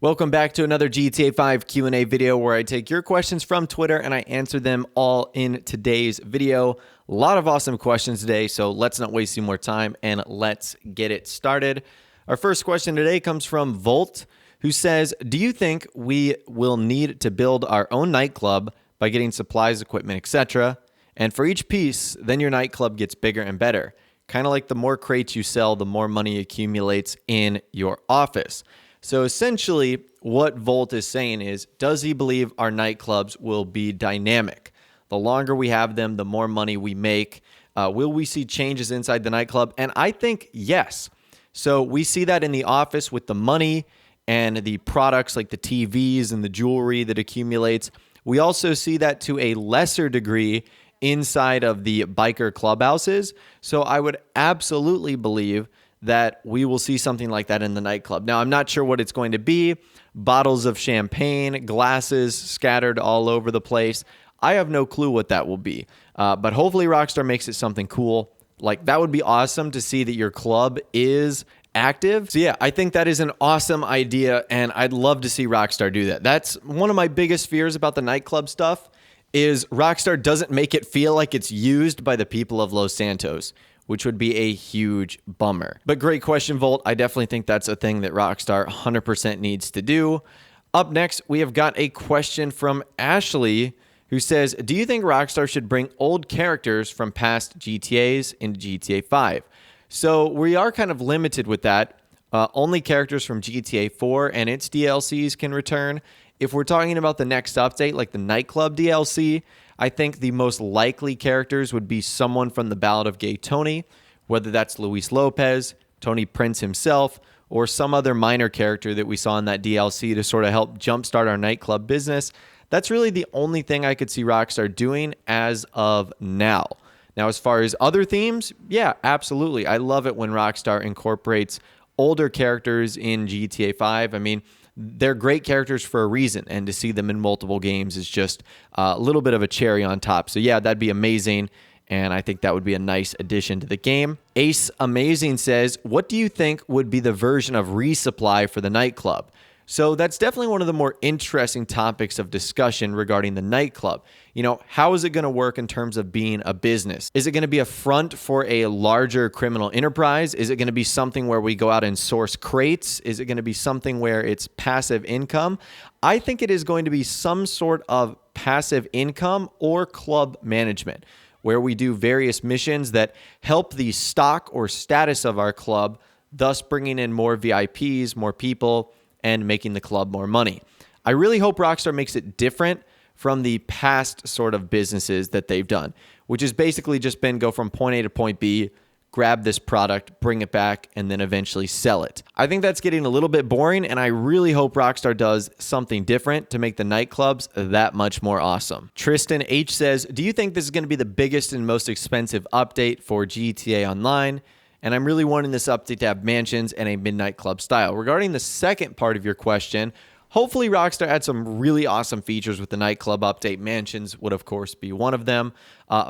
Welcome back to another GTA 5 Q&A video where I take your questions from Twitter and I answer them all in today's video. A lot of awesome questions today, so let's not waste any more time and let's get it started. Our first question today comes from Volt, who says, do you think we will need to build our own nightclub by getting supplies, equipment, etc.? And for each piece, then your nightclub gets bigger and better. Kind of like the more crates you sell, the more money accumulates in your office. So essentially, what Volt is saying is, does he believe our nightclubs will be dynamic? The longer we have them, the more money we make. Will we see changes inside the nightclub? And I think yes. So we see that in the office with the money and the products like the TVs and the jewelry that accumulates. We also see that to a lesser degree inside of the biker clubhouses. So I would absolutely believe that we will see something like that in the nightclub. Now, I'm not sure what it's going to be. Bottles of champagne, glasses scattered all over the place. I have no clue what that will be. But hopefully Rockstar makes it something cool. Like, that would be awesome to see that your club is active. So yeah, I think that is an awesome idea, and I'd love to see Rockstar do that. That's one of my biggest fears about the nightclub stuff, is Rockstar doesn't make it feel like it's used by the people of Los Santos, which would be a huge bummer. But great question, Volt. I definitely think that's a thing that Rockstar 100% needs to do. Up next, we have got a question from Ashley, who says, do you think Rockstar should bring old characters from past GTAs into GTA 5? So we are kind of limited with that. Only characters from GTA 4 and its DLCs can return. If we're talking about the next update, like the Nightclub DLC, I think the most likely characters would be someone from the Ballad of Gay Tony, whether that's Luis Lopez, Tony Prince himself, or some other minor character that we saw in that DLC to sort of help jumpstart our nightclub business. That's really the only thing I could see Rockstar doing as of now. Now, as far as other themes, yeah, absolutely. I love it when Rockstar incorporates older characters in GTA 5. I mean, they're great characters for a reason, and to see them in multiple games is just a little bit of a cherry on top. So yeah, that'd be amazing, and I think that would be a nice addition to the game. Ace Amazing says, what do you think would be the version of resupply for the nightclub? So that's definitely one of the more interesting topics of discussion regarding the nightclub. You know, how is it going to work in terms of being a business? Is it going to be a front for a larger criminal enterprise? Is it going to be something where we go out and source crates? Is it going to be something where it's passive income? I think it is going to be some sort of passive income or club management, where we do various missions that help the stock or status of our club, thus bringing in more VIPs, more people, and making the club more money. I really hope Rockstar makes it different from the past sort of businesses that they've done, which has basically just been go from point A to point B, grab this product, bring it back, and then eventually sell it. I think that's getting a little bit boring, and I really hope Rockstar does something different to make the nightclubs that much more awesome. Tristan H says, do you think this is going to be the biggest and most expensive update for GTA Online? And I'm really wanting this update to have mansions and a midnight club style. Regarding the second part of your question, hopefully Rockstar had some really awesome features with the nightclub update. Mansions would, of course, be one of them.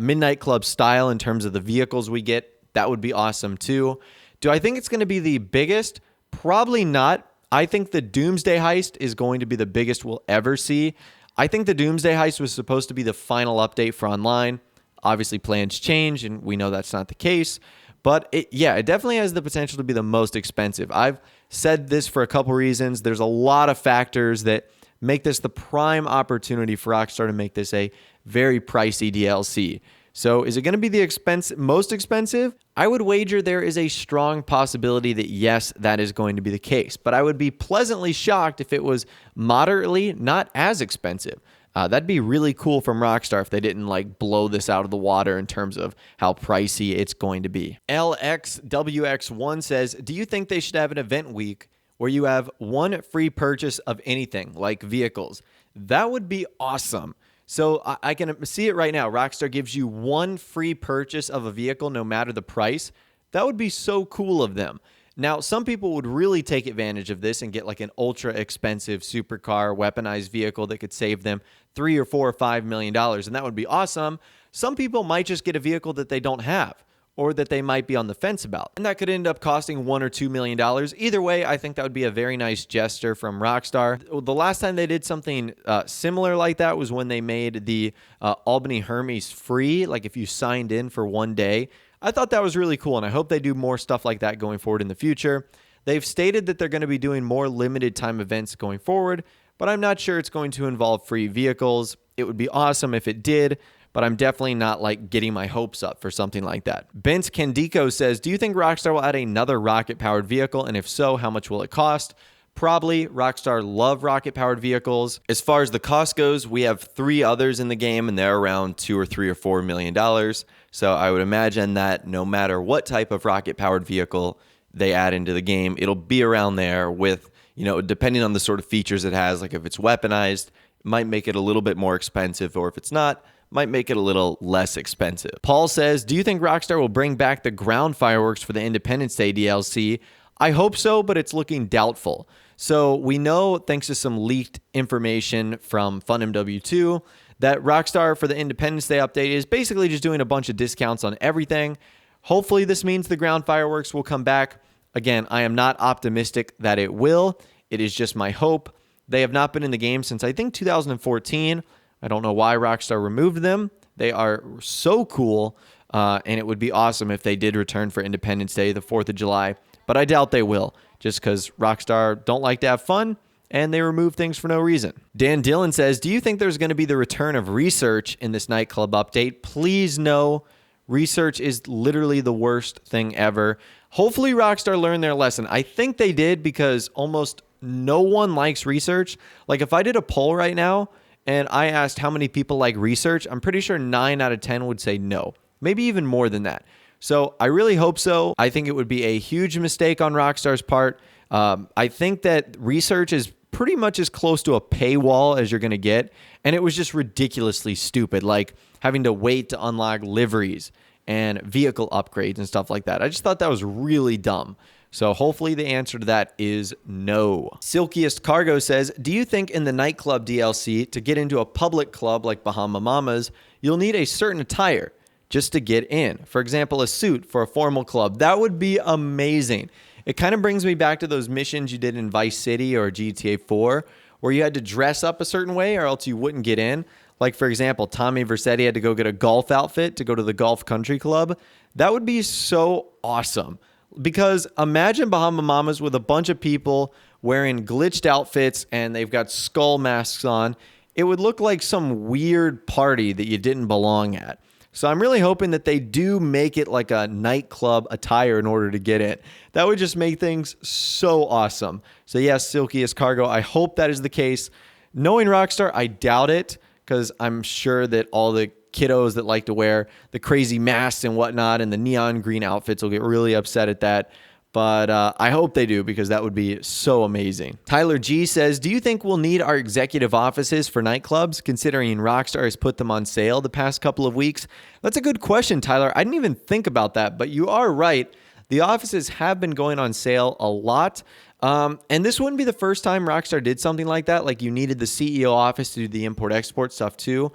Midnight club style in terms of the vehicles we get, that would be awesome too. Do I think it's going to be the biggest? Probably not. I think the Doomsday Heist is going to be the biggest we'll ever see. I think the Doomsday Heist was supposed to be the final update for online. Obviously, plans change, and we know that's not the case. But it definitely has the potential to be the most expensive. I've said this for a couple reasons. There's a lot of factors that make this the prime opportunity for Rockstar to make this a very pricey DLC. So is it going to be the most expensive? I would wager there is a strong possibility that yes, that is going to be the case. But I would be pleasantly shocked if it was moderately not as expensive. That'd be really cool from Rockstar if they didn't like blow this out of the water in terms of how pricey it's going to be. LXWX1 says, do you think they should have an event week where you have one free purchase of anything like vehicles? That would be awesome. So I can see it right now. Rockstar gives you one free purchase of a vehicle no matter the price. That would be so cool of them. Now, some people would really take advantage of this and get like an ultra expensive supercar weaponized vehicle that could save them $3 or $4 or $5 million, and that would be awesome. Some people might just get a vehicle that they don't have, or that they might be on the fence about. And that could end up costing $1 or $2 million. Either way, I think that would be a very nice gesture from Rockstar. The last time they did something similar like that was when they made the Albany Hermes free, like if you signed in for one day. I thought that was really cool, and I hope they do more stuff like that going forward in the future. They've stated that they're going to be doing more limited time events going forward, but I'm not sure it's going to involve free vehicles. It would be awesome if it did, but I'm definitely not like getting my hopes up for something like that. Bence Candico says, do you think Rockstar will add another rocket-powered vehicle? And if so, how much will it cost? Probably. Rockstar love rocket-powered vehicles. As far as the cost goes, we have 3 others in the game, and they're around $2 or $3 or $4 million. So I would imagine that no matter what type of rocket-powered vehicle they add into the game, it'll be around there with, depending on the sort of features it has, like if it's weaponized, it might make it a little bit more expensive, or if it's not, might make it a little less expensive. Paul says, do you think Rockstar will bring back the ground fireworks for the Independence Day DLC? I hope so, but it's looking doubtful. So we know, thanks to some leaked information from FunMW2, that Rockstar for the Independence Day update is basically just doing a bunch of discounts on everything. Hopefully this means the ground fireworks will come back. Again, I am not optimistic that it will. It is just my hope. They have not been in the game since I think 2014. I don't know why Rockstar removed them. They are so cool, and it would be awesome if they did return for Independence Day, the 4th of July. But I doubt they will, just because Rockstar don't like to have fun, and they remove things for no reason. Dan Dillon says, do you think there's going to be the return of research in this Nightclub update? Please no. Research is literally the worst thing ever. Hopefully Rockstar learned their lesson. I think they did, because almost no one likes research. Like if I did a poll right now, and I asked how many people like research, I'm pretty sure 9 out of 10 would say no. Maybe even more than that. So I really hope so. I think it would be a huge mistake on Rockstar's part. I think that research is pretty much as close to a paywall as you're going to get. And it was just ridiculously stupid, like having to wait to unlock liveries and vehicle upgrades and stuff like that. I just thought that was really dumb. So hopefully the answer to that is no. Silkiest Cargo says, do you think in the Nightclub DLC, to get into a public club like Bahama Mamas, you'll need a certain attire just to get in? For example, a suit for a formal club. That would be amazing. It kind of brings me back to those missions you did in Vice City or GTA 4, where you had to dress up a certain way or else you wouldn't get in. Like, for example, Tommy Vercetti had to go get a golf outfit to go to the Golf Country Club. That would be so awesome. Because imagine Bahama Mamas with a bunch of people wearing glitched outfits and they've got skull masks on. It would look like some weird party that you didn't belong at. So I'm really hoping that they do make it like a nightclub attire in order to get it. That would just make things so awesome. So yes, Silkiest Cargo, I hope that is the case. Knowing Rockstar, I doubt it, because I'm sure that all the kiddos that like to wear the crazy masks and whatnot and the neon green outfits will get really upset at that. But I hope they do, because that would be so amazing. Tyler G says, do you think we'll need our executive offices for nightclubs, considering Rockstar has put them on sale the past couple of weeks? That's a good question, Tyler. I didn't even think about that, but you are right. The offices have been going on sale a lot. And this wouldn't be the first time Rockstar did something like that. Like you needed the CEO office to do the import-export stuff too.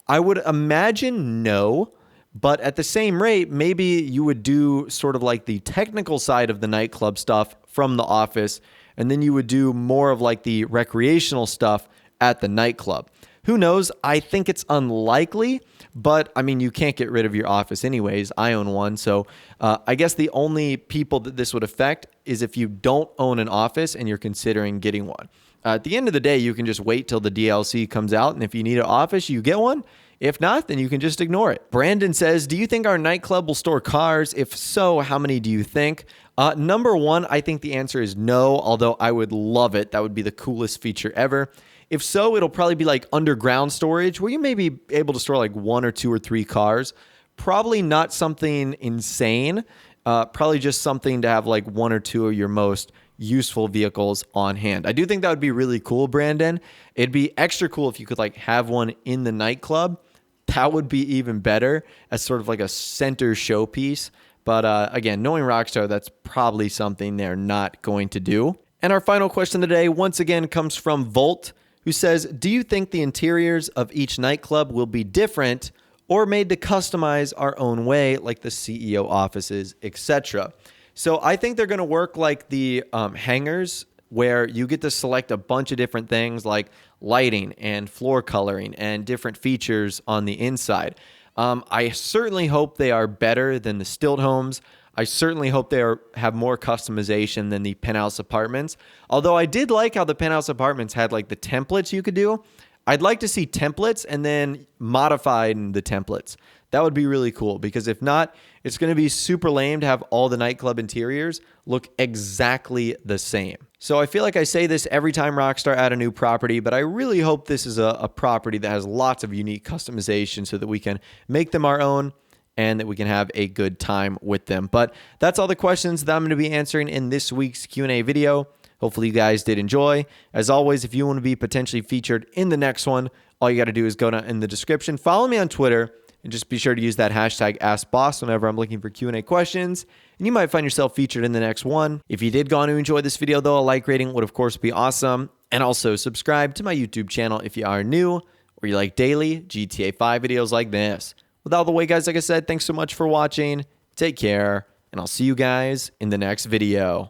I would imagine no. But at the same rate, maybe you would do sort of like the technical side of the nightclub stuff from the office, and then you would do more of like the recreational stuff at the nightclub. Who knows? I think it's unlikely, but I mean, you can't get rid of your office anyways. I own one. So I guess the only people that this would affect is if you don't own an office and you're considering getting one. At the end of the day, you can just wait till the DLC comes out, and if you need an office, you get one. If not, then you can just ignore it. Brandon says, do you think our nightclub will store cars? If so, how many do you think? Number one, I think the answer is no, although I would love it. That would be the coolest feature ever. If so, it'll probably be like underground storage, where you may be able to store like 1 or 2 or 3 cars. Probably not something insane. Probably just something to have like 1 or 2 of your most useful vehicles on hand. I do think that would be really cool, Brandon. It'd be extra cool if you could like have one in the nightclub. That would be even better as sort of like a center showpiece. But again, knowing Rockstar, that's probably something they're not going to do. And our final question of the day, once again, comes from Volt, who says, do you think the interiors of each nightclub will be different, or made to customize our own way, like the CEO offices, etc. So I think they're going to work like the hangars, where you get to select a bunch of different things like lighting and floor coloring and different features on the inside. I certainly hope they are better than the stilt homes. I certainly hope they have more customization than the penthouse apartments. Although I did like how the penthouse apartments had like the templates you could do. I'd like to see templates and then modifying the templates. That would be really cool, because if not, it's going to be super lame to have all the nightclub interiors look exactly the same. So I feel like I say this every time Rockstar add a new property, but I really hope this is a property that has lots of unique customization so that we can make them our own and that we can have a good time with them. But that's all the questions that I'm going to be answering in this week's Q&A video. Hopefully you guys did enjoy. As always, if you want to be potentially featured in the next one, all you got to do is go down in the description, follow me on Twitter, and just be sure to use that hashtag AskBoss whenever I'm looking for Q&A questions, and you might find yourself featured in the next one. If you did go on to enjoy this video, though, a like rating would, of course, be awesome. And also subscribe to my YouTube channel if you are new or you like daily GTA 5 videos like this. With all the way, guys, like I said, thanks so much for watching. Take care, and I'll see you guys in the next video.